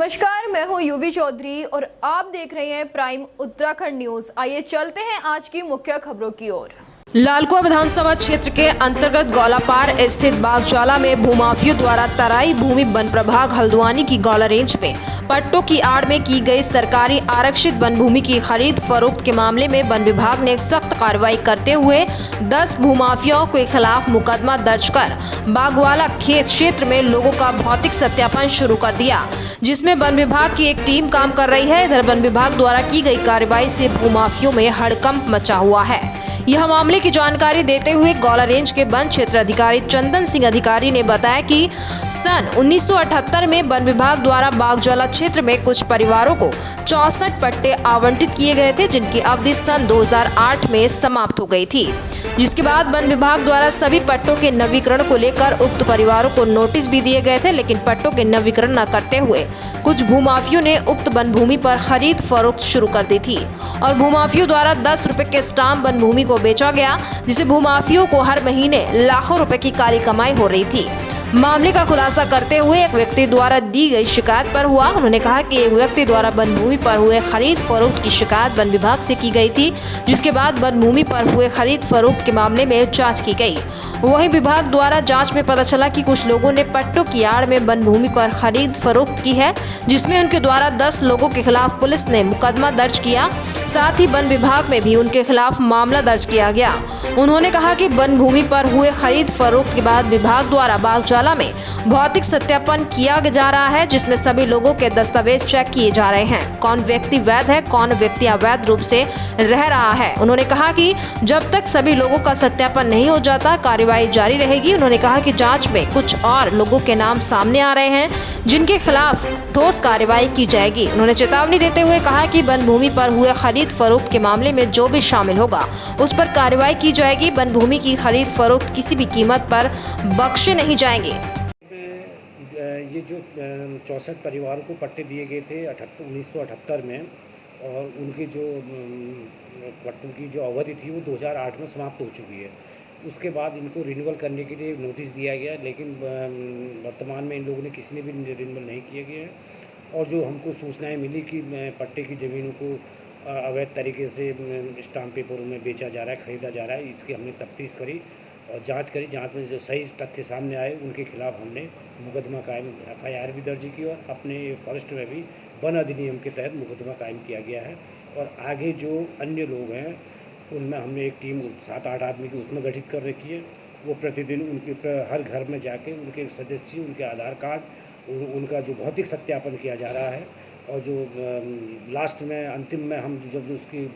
नमस्कार, मैं हूं यूवी चौधरी और आप देख रहे हैं प्राइम उत्तराखंड न्यूज। आइए चलते हैं आज की मुख्य खबरों की ओर। लालकुआ विधानसभा क्षेत्र के अंतर्गत गौलापार स्थित बागजाला में भूमाफियों द्वारा तराई भूमि वन प्रभाग हल्द्वानी की गौला रेंज में पट्टों की आड़ में की गई सरकारी आरक्षित वन भूमि की खरीद फरोख्त के मामले में वन विभाग ने सख्त कार्रवाई करते हुए 10 भूमाफियाओं के खिलाफ मुकदमा दर्ज कर बागवाला खेत क्षेत्र में लोगों का भौतिक सत्यापन शुरू कर दिया, जिसमें वन विभाग की एक टीम काम कर रही है। इधर वन विभाग द्वारा की गई कार्रवाई से भूमाफियों में हड़कंप मचा हुआ है। यह मामले की जानकारी देते हुए गौला रेंज के वन क्षेत्र अधिकारी चंदन सिंह अधिकारी ने बताया कि सन 1978 में वन विभाग द्वारा बागजाला क्षेत्र में कुछ परिवारों को 64 पट्टे आवंटित किए गए थे, जिनकी अवधि सन 2008 में समाप्त हो गई थी, जिसके बाद वन विभाग द्वारा सभी पट्टों के नवीकरण को लेकर उक्त परिवारों को नोटिस भी दिए गए थे, लेकिन पट्टों के नवीकरण न करते हुए कुछ भूमाफियों ने उक्त वन भूमि पर खरीद फरोख्त शुरू कर दी थी और भूमाफियों द्वारा 10 रुपए के स्टाम्प वन भूमि को बेचा गया, जिसे भूमाफियों को हर महीने लाखों रुपए की काली कमाई हो रही थी। मामले का खुलासा करते हुए एक व्यक्ति द्वारा दी गई शिकायत पर हुआ। उन्होंने कहा कि एक व्यक्ति द्वारा वन भूमि पर हुए खरीद फरोख्त की शिकायत वन विभाग से की गई थी, जिसके बाद वन भूमि पर हुए खरीद फरोख्त के मामले में जांच की गई। वहीं विभाग द्वारा जांच में पता चला कि कुछ लोगों ने पट्टों की आड़ में वन भूमि पर खरीद फरोख्त की है, जिसमें उनके द्वारा 10 लोगों के खिलाफ पुलिस ने मुकदमा दर्ज किया। साथ ही वन विभाग में भी उनके खिलाफ मामला दर्ज किया गया। उन्होंने कहा कि वन भूमि पर हुए खरीद फरोख्त के बाद विभाग द्वारा बागजाला में भौतिक सत्यापन किया जा रहा है, जिसमें सभी लोगों के दस्तावेज चेक किए जा रहे हैं। कौन व्यक्ति वैध है, कौन व्यक्ति अवैध रूप से रह रहा है। उन्होंने कहा कि जब तक सभी लोगों का सत्यापन नहीं हो जाता, कार्यवाही जारी रहेगी। उन्होंने कहा कि जांच में कुछ और लोगों के नाम सामने आ रहे हैं, जिनके खिलाफ ठोस कार्रवाई की जाएगी। उन्होंने चेतावनी देते हुए कहा कि वन भूमि पर हुए खरीद फरोख्त के मामले में जो भी शामिल होगा उस पर कार्रवाई की जाएगी। वन भूमि की खरीद फरोख्त किसी भी कीमत पर बख्शे नहीं जाएंगे। ये जो 64 परिवारों को पट्टे दिए गए थे 1978 में, और उनकी जो पट्टों की जो अवधि थी वो 2008 में समाप्त हो चुकी है। उसके बाद इनको रिन्यूअल करने के लिए नोटिस दिया गया, लेकिन वर्तमान में इन लोगों ने किसी ने भी रिन्यूअल नहीं किए गए हैं। और जो हमको सूचनाएं मिली कि पट्टे की ज़मीनों को अवैध तरीके से स्टाम्प पेपरों में बेचा जा रहा है, ख़रीदा जा रहा है, इसकी हमने तफ्तीश करी और जांच करी। जांच में जो सही तथ्य सामने आए उनके खिलाफ हमने मुकदमा कायम FIR भी दर्ज की और अपने फॉरेस्ट में भी वन अधिनियम के तहत मुकदमा कायम किया गया है। और आगे जो अन्य लोग हैं उनमें हमने एक टीम 7-8 आदमी की उसमें गठित कर रखी है। वो प्रतिदिन उनके हर घर में जाके उनके सदस्य, उनके आधार कार्ड, उनका जो भौतिक सत्यापन किया जा रहा है। और जो लास्ट में अंतिम में हम जब उसकी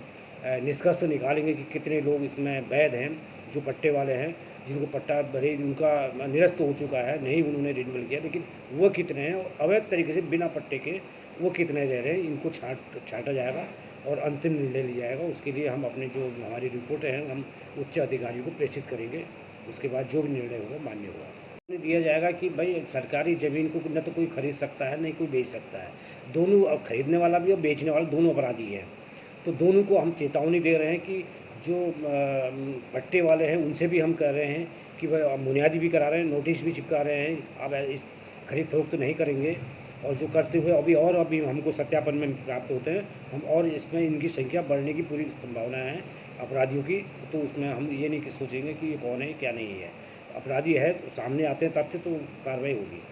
निष्कर्ष निकालेंगे कि कितने लोग इसमें वैध हैं, जो पट्टे वाले हैं, जिनको पट्टा भले उनका निरस्त हो चुका है, नहीं उन्होंने रिन्यूअल किया, लेकिन वो कितने हैं और अवैध तरीके से बिना पट्टे के वो कितने रह रहे हैं, इनको छांटा जाएगा और अंतिम निर्णय लिया जाएगा। उसके लिए हम अपने जो हमारी रिपोर्टें हैं हम उच्च अधिकारियों को प्रेषित करेंगे। उसके बाद जो भी निर्णय होगा मान्य होगा। दिया जाएगा कि भाई सरकारी ज़मीन को न तो कोई खरीद सकता है, नहीं कोई बेच सकता है। दोनों, अब खरीदने वाला भी और बेचने वाला दोनों अपराधी हैं। तो दोनों को हम चेतावनी दे रहे हैं कि जो पट्टे वाले हैं उनसे भी हम कह रहे हैं कि भाई बुनियादी भी करा रहे हैं, नोटिस भी चिपका रहे हैं, अब इस खरीद फरोख्त तो नहीं करेंगे। और जो करते हुए अभी हमको सत्यापन में प्राप्त होते हैं, हम और इसमें इनकी संख्या बढ़ने की पूरी संभावना है अपराधियों की। तो उसमें हम ये नहीं सोचेंगे कि ये कौन है क्या नहीं है। अपराधी है तो सामने आते हैं तथ्य तो कार्रवाई होगी।